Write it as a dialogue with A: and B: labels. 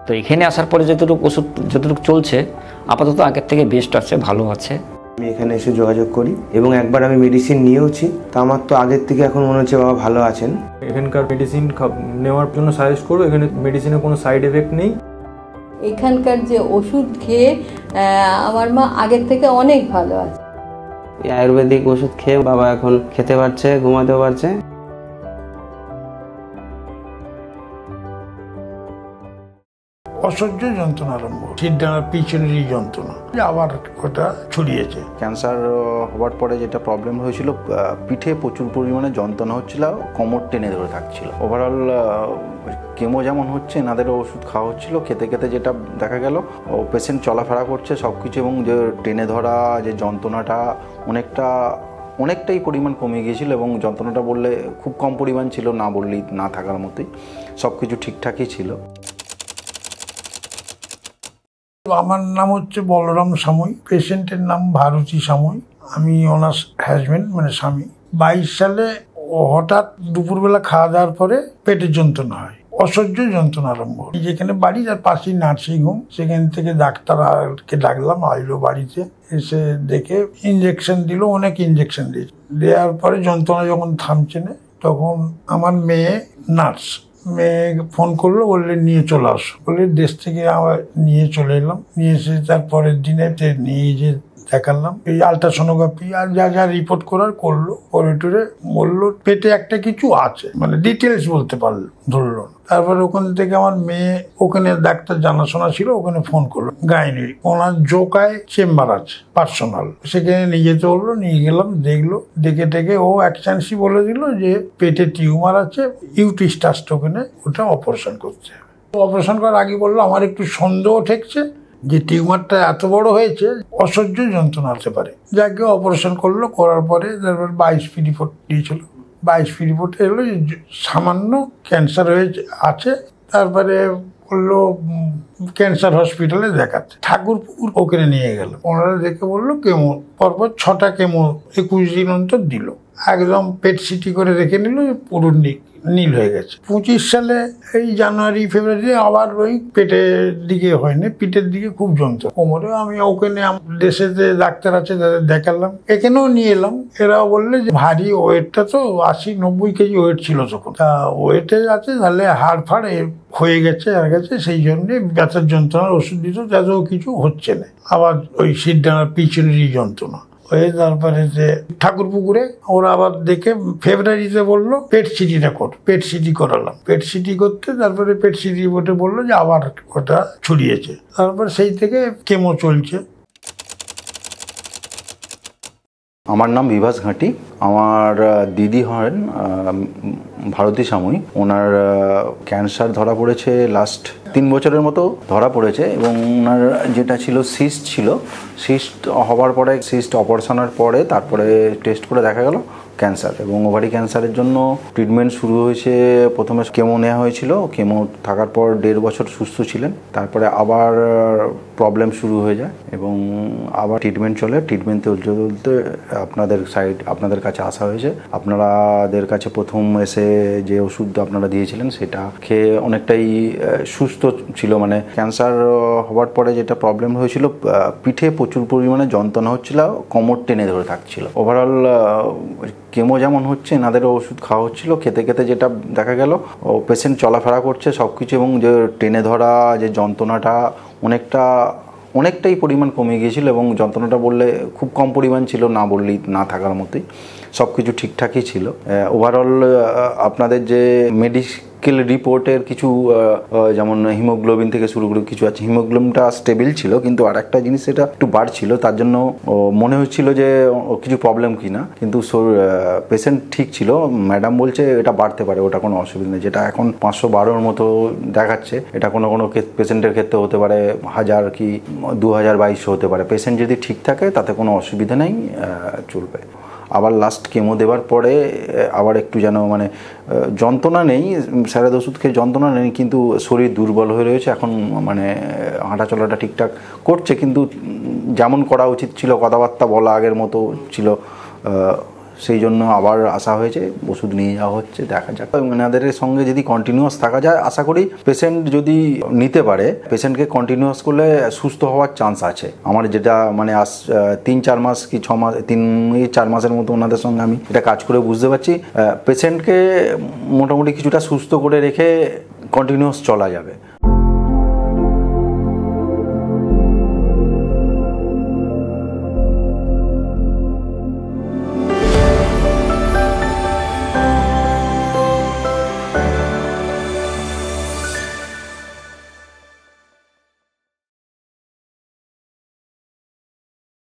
A: তো এখানে আসার পরে যতটুকু ওষুধ যতটুকু চলছে আপাতত আগের থেকে বেস্ট আছে, ভালো আছে।
B: আমি এখানে এসে যোগাযোগ করি এবং একবার আমি মেডিসিন নিয়েওছি, তা আমার তো আগের থেকে এখন মনে হচ্ছে বাবা ভালো আছেন।
C: এখানকার মেডিসিন নেওয়ার জন্য সাজেস্ট করবো। এখানে মেডিসিনের কোনো সাইড এফেক্ট নেই।
D: এখানকার যে ওষুধ খেয়ে আমার মা আগের থেকে অনেক ভালো আছে।
E: এই আয়ুর্বেদিক ওষুধ খেয়ে বাবা এখন খেতে পারছে, ঘুমাতেও পারছে।
F: অসহ্য যন্ত্রণা আরম্ভ, সিদ্ধার পিছনেরই যন্ত্রণা, আবার ওটা ছড়িয়েছে।
G: ক্যান্সার হওয়ার পরে যেটা প্রবলেম হয়েছিল, পিঠে প্রচুর পরিমাণে যন্ত্রণা হচ্ছিল, কোমর টেনে ধরে থাকছিল। ওভারঅল কেমো যেমন হচ্ছে, এনাদেরও ওষুধ খাওয়া হচ্ছিল, খেতে খেতে যেটা দেখা গেল পেশেন্ট চলাফেরা করছে সব কিছু, এবং যে টেনে ধরা যে যন্ত্রণাটা অনেকটাই পরিমাণ কমে গিয়েছিল, এবং যন্ত্রণাটা বললে খুব কম পরিমাণ ছিল, না বললেই না থাকার মতোই, সব কিছু ঠিকঠাকই ছিল।
F: আমার নাম হচ্ছে বলরাম সামুই, পেশেন্টের নাম ভারতী সামুই, আমি ওনার হাজবেন্ড মানে স্বামী। 22 সালে হঠাৎ দুপুরবেলা খাওয়া দাওয়ার পরে পেটের যন্ত্রণা হয়, অসহ্য যন্ত্রণা আরম্ভ। যেখানে বাড়ি তার পাশেই নার্সিংহোম, সেখান থেকে ডাক্তারকে ডাকলাম, আইলো বাড়িতে, এসে দেখে ইঞ্জেকশন দিল, অনেক ইঞ্জেকশন দিয়েছে। দেওয়ার পরে যন্ত্রণা যখন থামছে না, তখন আমার মেয়ে নার্স ফোন করলো, বললে নিয়ে চলে আসো, বলে দেশ থেকে আবার নিয়ে চলে এলাম। নিয়ে এসে তারপরের দিনে নিয়ে যে দেখালাম, এই আলট্রাসোনোগ্রাফি আর যা যা রিপোর্ট করার করলো, করে টুরে বললো পেটে একটা কিছু আছে, মানে ডিটেলস বলতে পারলো, ধরলো। তারপরে ওখান থেকে আমার মেয়ে, ওখানে ডাক্তার জানাশোনা ছিল, ওখানে ফোন করলো গাইনি, ওনার জোকায় চেম্বার আছে পার্সোনাল, সেখানে নিয়ে যেতে বললো। নিয়ে গেলাম, দেখলো, দেখে টেকে ও অ্যাকশানসি বলে দিল যে পেটে টিউমার আছে, ইউটিস্টাস, ওখানে ওটা অপারেশন করতে হবে। অপারেশন করার আগে বললো আমার একটু সন্দেহ ঠেকছে যে টিউমারটা এত বড় হয়েছে, অসহ্য যন্ত্রণা হতে পারে। যাকে অপারেশন করলো, করার পরে তারপর 22 রিপোর্ট দিয়েছিল। 22 রিপোর্টে এলো সামান্য ক্যান্সার হয়েছে আছে। তারপরে বললো ক্যান্সার হসপিটালে দেখাচ্ছে, ঠাকুরপুকুর ওখানে নিয়ে গেল। ওনারা দেখে বললো কেমো, পরপর 6টা কেমো 21 দিন অন্তর দিল। একদম পেট সিটি করে রেখে নিল, পুরো নীল হয়ে গেছে। 25 সালে এই জানুয়ারি ফেব্রুয়ারি আবার ওই পেটের দিকে হয়নি, পিঠের দিকে খুব যন্ত্রণা, কোমরে। আমি ওখানে দেশেতে ডাক্তার আছে, তাদের দেখালাম, এখানেও নিয়ে এলাম। এরাও বললে যে ভারী ওয়েটটা তো 80-90 কেজি ওয়েট ছিল তখন, তা ওয়েটে আছে, তাহলে হাড় ফাড় হয়ে গেছে আর গেছে, সেই জন্যে ব্যথার যন্ত্রণার ওষুধ দিত, তাতেও কিছু হচ্ছে না। আবার ওই সিদ্ধার পিছনেরই যন্ত্রণা হয়ে, তারপরে যে ঠাকুরপুকুরে ওরা আবার দেখে ফেব্রুয়ারিতে বললো পেট সিটিটা কর, পেট সিটি করালাম। পেট সিটি করতে তারপরে পেট সিটি রিপোর্টে বললো যে আবার ওটা ছড়িয়েছে। তারপর সেই থেকে কেমো চলছে।
G: আমার নাম বিভাস ঘাঁটি। আমার দিদি হন ভারতী সামুই। ওনার ক্যান্সার ধরা পড়েছে লাস্ট 3 বছরের মতো ধরা পড়েছে, এবং ওনার যেটা ছিল সিস্ট ছিল। সিস্ট হওয়ার পরে, সিস্ট অপারেশনের পরে তারপরে টেস্ট করে দেখা গেল ক্যান্সার, এবং ওভারি ক্যান্সারের জন্য ট্রিটমেন্ট শুরু হয়েছে। প্রথমে কেমো নেওয়া হয়েছিল, কেমো থাকার পর 1.5 বছর সুস্থ ছিলেন। তারপরে আবার প্রবলেম শুরু হয়ে যায়, এবং আবার ট্রিটমেন্ট চলে। ট্রিটমেন্ট চলতে চলতে আপনাদের কাছে আসা হয়েছে। আপনাদের কাছে প্রথম এসে যে ওষুধ আপনারা দিয়েছিলেন, সেটা খেয়ে অনেকটাই সুস্থ ছিল। মানে ক্যান্সার হওয়ার পরে যেটা প্রবলেম হয়েছিল, পিঠে প্রচুর পরিমাণে যন্ত্রণা হচ্ছিল, কোমর টেনে ধরে থাকছিল। ওভারঅল কেমো যেমন হচ্ছে, এনাদেরও ওষুধ খাওয়া হচ্ছিল, খেতে খেতে যেটা দেখা গেল পেশেন্ট চলাফেরা করছে সব কিছু, এবং যে টেনে ধরা যে যন্ত্রণাটা অনেকটাই পরিমাণ কমে গিয়েছিল, এবং যন্ত্রণাটা বললে খুব কম পরিমাণ ছিল, না বললেই না থাকার মতোই, সব কিছু ঠিকঠাকই ছিল। ওভারঅল আপনাদের যে মেডিকেল রিপোর্টের কিছু, যেমন হিমোগ্লোবিন থেকে শুরু করে কিছু আছে, হিমোগ্লোবিনটা স্টেবল ছিল, কিন্তু আর একটা জিনিস সেটা একটু বাড়ছিল, তার জন্য মনে হচ্ছিল যে কিছু প্রবলেম কিনা, কিন্তু পেশেন্ট ঠিক ছিল। ম্যাডাম বলছে এটা বাড়তে পারে, ওটা কোনো অসুবিধা নেই। যেটা এখন 512 মতো দেখাচ্ছে, এটা কোনো পেশেন্টের ক্ষেত্রে হতে পারে 1000 কি 2022 হতে পারে। পেশেন্ট যদি ঠিক থাকে তাতে কোনো অসুবিধা নেই, চলবে। আবার লাস্ট কেমো দেওয়ার পরে আবার একটু যেন মানে যন্ত্রণা নেই, স্যারের ওষুধ খেয়ে যন্ত্রণা নেই, কিন্তু শরীর দুর্বল হয়ে রয়েছে এখন। মানে হাঁটা চলাটা ঠিকঠাক করছে, কিন্তু যেমন করা উচিত ছিল, কথাবার্তা বলা আগের মতো ছিল, সেই জন্য আবার আসা হয়েছে, ওষুধ নিয়ে যাওয়া হচ্ছে, দেখা যাক। এনাদের সঙ্গে যদি কন্টিনিউয়াস থাকা যায়, আশা করি পেশেন্ট যদি নিতে পারে, পেশেন্টকে কন্টিনিউয়াস করলে সুস্থ হওয়ার চান্স আছে। আমার যেটা মানে 3-4 মাস কি 6 মাস, 3-4 মাসের মতো ওনাদের সঙ্গে আমি এটা কাজ করে বুঝতে পারছি পেশেন্টকে মোটামুটি কিছুটা সুস্থ করে রেখে কন্টিনিউয়াস চলা যাবে।